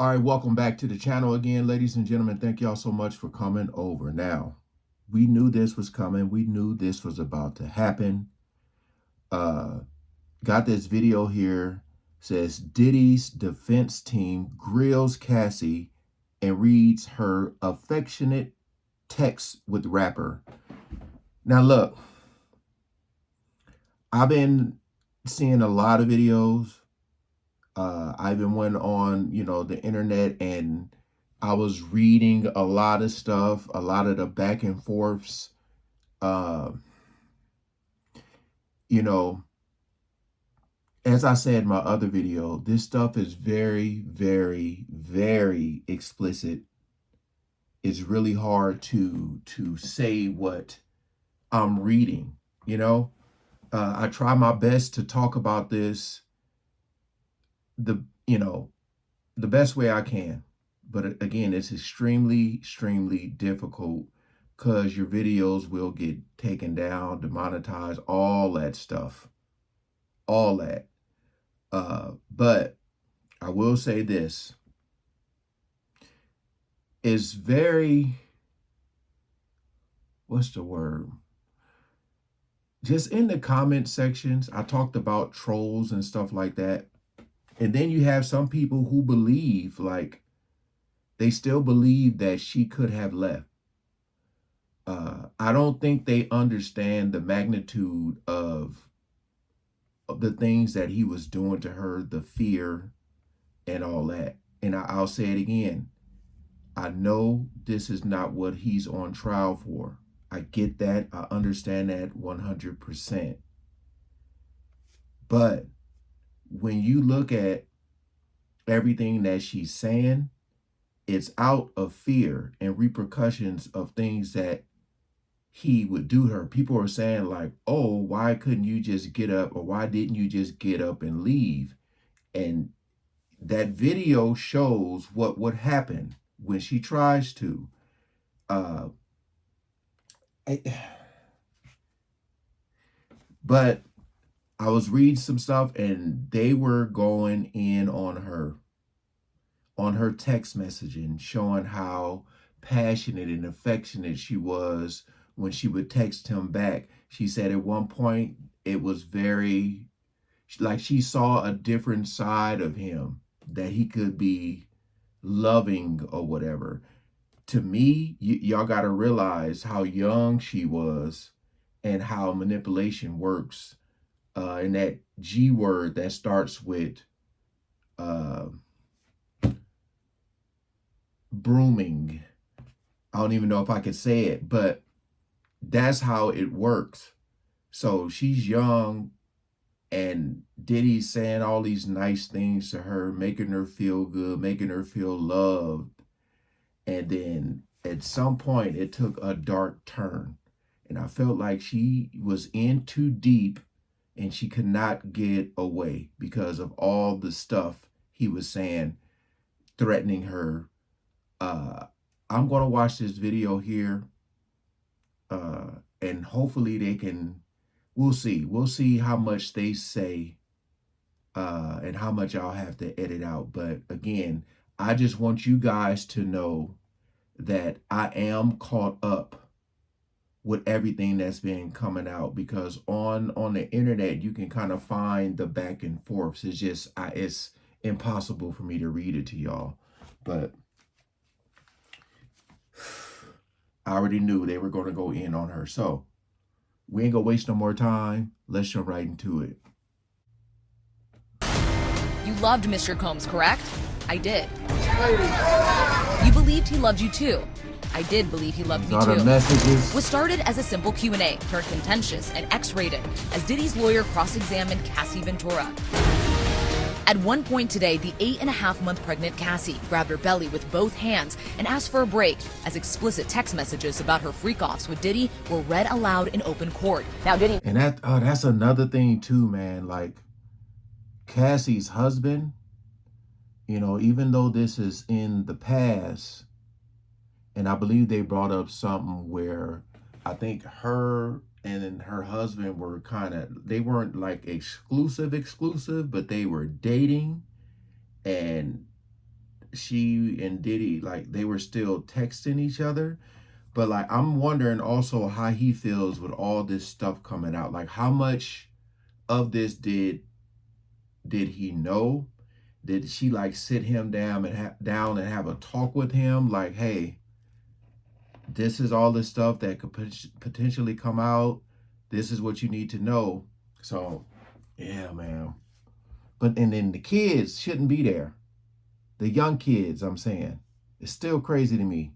All right, welcome back to the channel again, ladies and gentlemen. Thank y'all so much for coming over. Now, we knew this was coming. We knew this was about to happen. Got this video here. Says Diddy's defense team grills Cassie and reads her affectionate text with rapper. Now, look, I've been seeing a lot of videos. I even went on, the internet, and I was reading a lot of stuff, a lot of the back and forths. Uh, you know, as I said in my other video, this stuff is very, very, very explicit. It's really hard to say what I'm reading, I try my best to talk about this the the best way I can. But again, it's extremely difficult because your videos will get taken down, demonetized, all that stuff, all that. But I will say this is very, what's the word? Just in the comment sections, I talked about trolls and stuff like that. And then you have some people who believe, like, they still believe that she could have left. I don't think they understand the magnitude of the things that he was doing to her, the fear and all that. And I'll say it again. I know this is not what he's on trial for. I get that. I understand that 100%. But when you look at everything that she's saying, it's out of fear and repercussions of things that he would do to her. People are saying like, oh, why couldn't you just get up, or why didn't you just get up and leave? And that video shows what would happen when she tries to. But I was reading some stuff and they were going in on her text messaging, showing how passionate and affectionate she was when she would text him back. She said at one point it was very, like, she saw a different side of him, that he could be loving or whatever. To me, y'all got to realize how young she was and how manipulation works. And that G word that starts with brooming. I don't even know if I could say it, but that's how it works. So she's young, and Diddy's saying all these nice things to her, making her feel good, making her feel loved. And then at some point, it took a dark turn. And I felt like she was in too deep and she could not get away because of all the stuff he was saying, threatening her. I'm going to watch this video here, and hopefully they can, we'll see how much they say, and how much I'll have to edit out. But again, I just want you guys to know that I am caught up with everything that's been coming out, because on the internet you can kind of find the back and forths. It's just it's impossible for me to read it to y'all. But I already knew they were going to go in on her. So we ain't going to waste no more time. Let's jump right into it. You loved Mr. Combs, correct? I did. You believed he loved you too. I did believe he loved me too. Messages Was started as a simple Q&A, turned contentious and X-rated as Diddy's lawyer cross-examined Cassie Ventura. At one point today, the 8.5-month pregnant Cassie grabbed her belly with both hands and asked for a break as explicit text messages about her freak-offs with Diddy were read aloud in open court. Now Diddy... And that's another thing too, man. Like, Cassie's husband, even though this is in the past, and I believe they brought up something where I think her and her husband were they weren't like exclusive, but they were dating. And she and Diddy, like, they were still texting each other. But like, I'm wondering also how he feels with all this stuff coming out. Like, how much of this did he know? Did she like sit him down and have a talk with him? Like, hey, this is all the stuff that could potentially come out. This is what you need to know. So, yeah, man. But and then the kids shouldn't be there. The young kids, I'm saying. It's still crazy to me.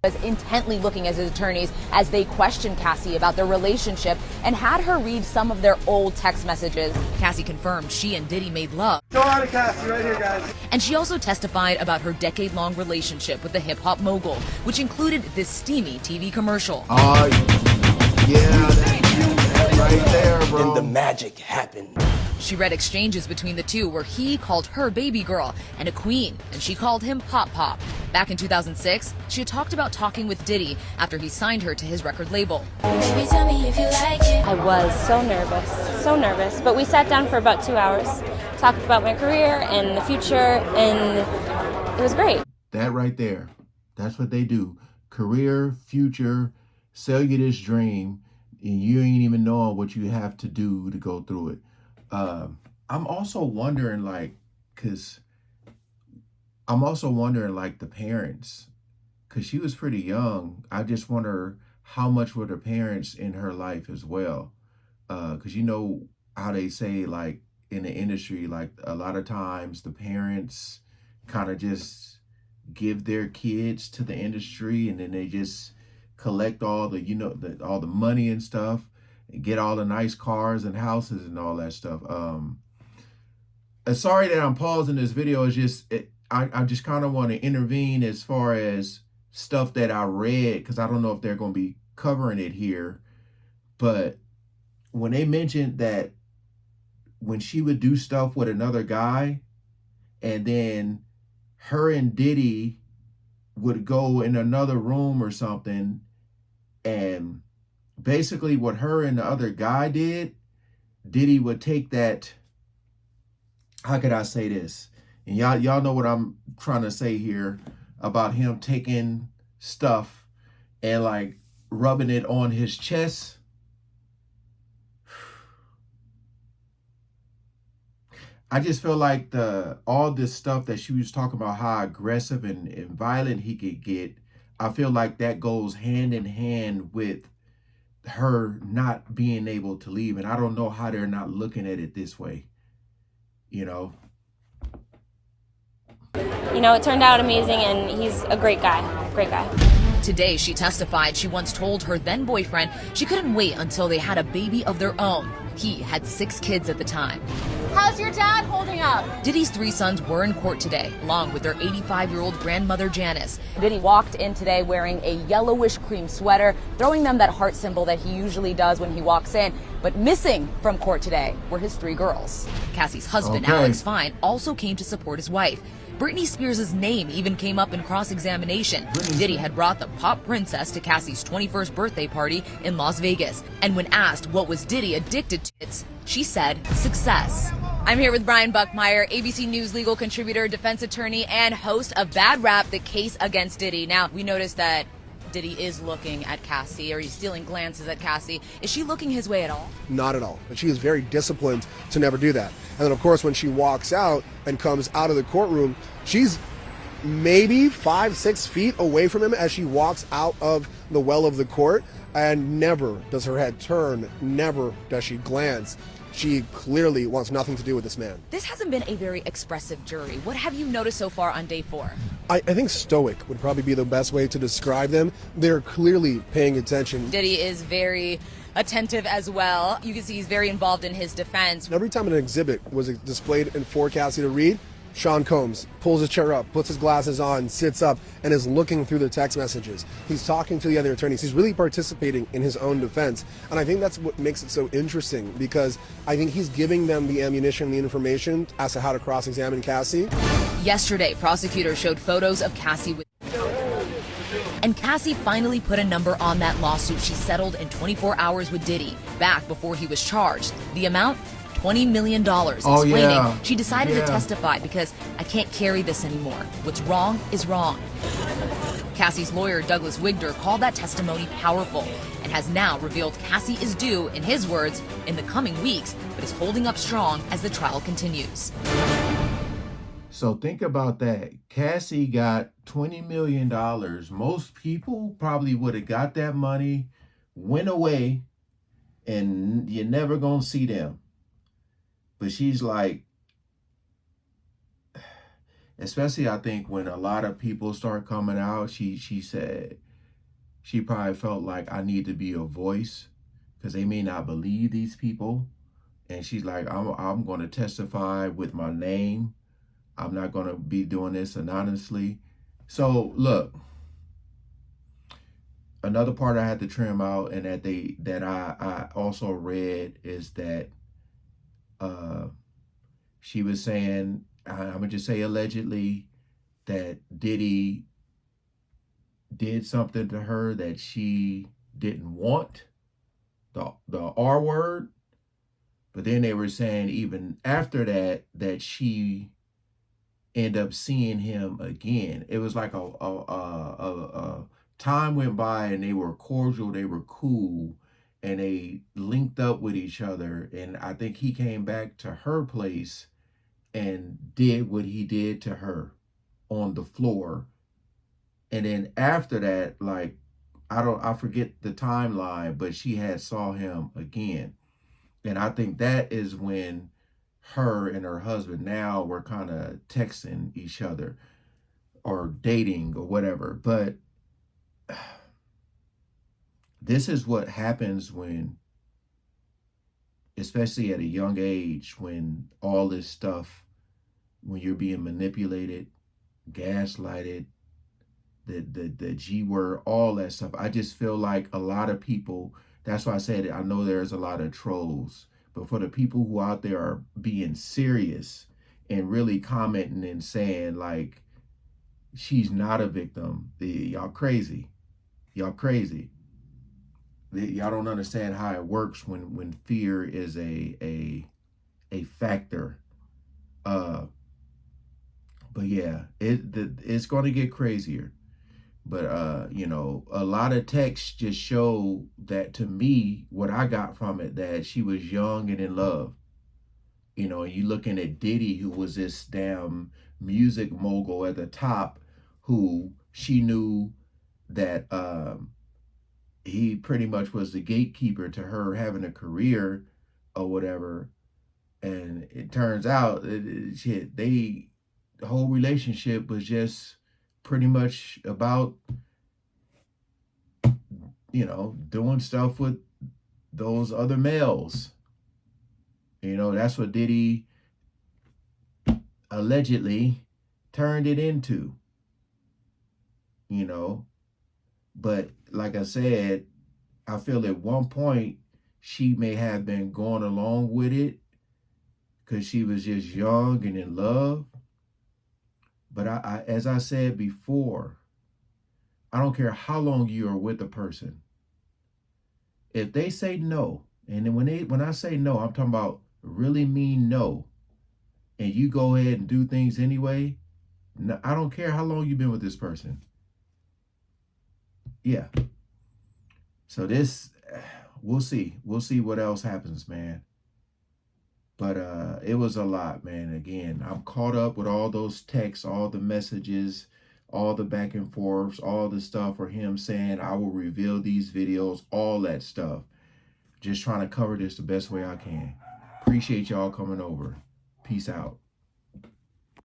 Was intently looking at his attorneys as they questioned Cassie about their relationship and had her read some of their old text messages. Cassie confirmed she and Diddy made love. Go on to Cassie right here, guys. And she also testified about her decade-long relationship with the hip-hop mogul, which included this steamy TV commercial. Yeah, that right there, bro. And the magic happened. She read exchanges between the two where he called her baby girl and a queen, and she called him Pop Pop. Back in 2006, she had talked about talking with Diddy after he signed her to his record label. Baby, tell me if you like it. I was so nervous. But we sat down for about 2 hours, talked about my career and the future, and it was great. That right there, that's what they do. Career, future, sell you this dream, and you ain't even knowing what you have to do to go through it. I'm also wondering, like, the parents, because she was pretty young. I just wonder how much were the parents in her life as well. Because you know how they say, like, in the industry, like, a lot of times the parents kind of just give their kids to the industry, and then they just collect all the, all the money and stuff, and get all the nice cars and houses and all that stuff. Sorry that I'm pausing this video. It's just, I just kind of want to intervene as far as stuff that I read, because I don't know if they're going to be covering it here. But when they mentioned that when she would do stuff with another guy, and then her and Diddy would go in another room or something, and basically what her and the other guy did, Diddy would take that, how could I say this? And y'all know what I'm trying to say here about him taking stuff and like rubbing it on his chest. I just feel like all this stuff that she was talking about, how aggressive and violent he could get, I feel like that goes hand in hand with her not being able to leave. And I don't know how they're not looking at it this way, you know? You know, it turned out amazing, and he's a great guy. Today, she testified she once told her then boyfriend she couldn't wait until they had a baby of their own. He had 6 kids at the time. How's your dad holding up? Diddy's 3 sons were in court today, along with their 85-year-old grandmother, Janice. Diddy walked in today wearing a yellowish cream sweater, throwing them that heart symbol that he usually does when he walks in. But missing from court today were his 3 girls. Cassie's husband, Okay. Alex Fine, also came to support his wife. Britney Spears' name even came up in cross-examination. Diddy had brought the pop princess to Cassie's 21st birthday party in Las Vegas. And when asked what was Diddy addicted to, she said success. I'm here with Brian Buckmeyer, ABC News legal contributor, defense attorney, and host of Bad Rap, the case against Diddy. Now, we noticed that Diddy is looking at Cassie, or he's stealing glances at Cassie. Is she looking his way at all? Not at all. But she is very disciplined to never do that. And then, of course, when she walks out and comes out of the courtroom, she's maybe 5-6 feet away from him as she walks out of the well of the court, and never does her head turn, never does she glance. She clearly wants nothing to do with this man. This hasn't been a very expressive jury. What have you noticed so far on day 4? I think stoic would probably be the best way to describe them. They're clearly paying attention. Diddy is very attentive as well. You can see he's very involved in his defense. Every time an exhibit was displayed for Cassie to read, Sean Combs pulls his chair up, puts his glasses on, sits up, and is looking through the text messages. He's talking to the other attorneys. He's really participating in his own defense. And I think that's what makes it so interesting, because I think he's giving them the ammunition, the information as to how to cross-examine Cassie. Yesterday, prosecutors showed photos of Cassie with... And Cassie finally put a number on that lawsuit she settled in 24 hours with Diddy, back before he was charged. The amount? $20 million, Oh, explaining yeah. she decided to Yeah. testify because I can't carry this anymore. What's wrong is wrong. Cassie's lawyer, Douglas Wigder, called that testimony powerful and has now revealed Cassie is due, in his words, in the coming weeks, but is holding up strong as the trial continues. So think about that. Cassie got $20 million. Most people probably would have got that money, went away, and you're never going to see them. But she's like, especially I think when a lot of people start coming out, she said she probably felt like I need to be a voice because they may not believe these people. And she's like, I'm going to testify with my name. I'm not going to be doing this anonymously. So look, another part I had to trim out, and that I also read is that she was saying, I'm gonna just say allegedly, that Diddy did something to her that she didn't want, the R word. But then they were saying even after that she ended up seeing him again. It was like a time went by and they were cordial, they were cool, and they linked up with each other. And I think he came back to her place and did what he did to her on the floor. And then after that, like, I forget the timeline, but she had saw him again. And I think that is when her and her husband now were kind of texting each other or dating or whatever. But this is what happens when, especially at a young age, when all this stuff, when you're being manipulated, gaslighted, the G word, all that stuff. I just feel like a lot of people, that's why I said I know there's a lot of trolls, but for the people who out there are being serious and really commenting and saying like, she's not a victim, y'all crazy. Y'all crazy. Y'all don't understand how it works when fear is a factor. But yeah, it's going to get crazier. But you know, a lot of texts just show that, to me, what I got from it, that she was young and in love. You know, you looking at Diddy, who was this damn music mogul at the top, who she knew that he pretty much was the gatekeeper to her having a career or whatever. And it turns out shit, the whole relationship was just pretty much about, you know, doing stuff with those other males. You know, that's what Diddy allegedly turned it into, you know. But like I said, I feel at one point she may have been going along with it because she was just young and in love. But I, as I said before, I don't care how long you are with a person. If they say no, and then when I say no, I'm talking about really mean no, and you go ahead and do things anyway, no, I don't care how long you've been with this person. Yeah. So this, we'll see. We'll see what else happens, man. But it was a lot, man. Again, I'm caught up with all those texts, all the messages, all the back and forths, all the stuff for him saying, I will reveal these videos, all that stuff. Just trying to cover this the best way I can. Appreciate y'all coming over. Peace out.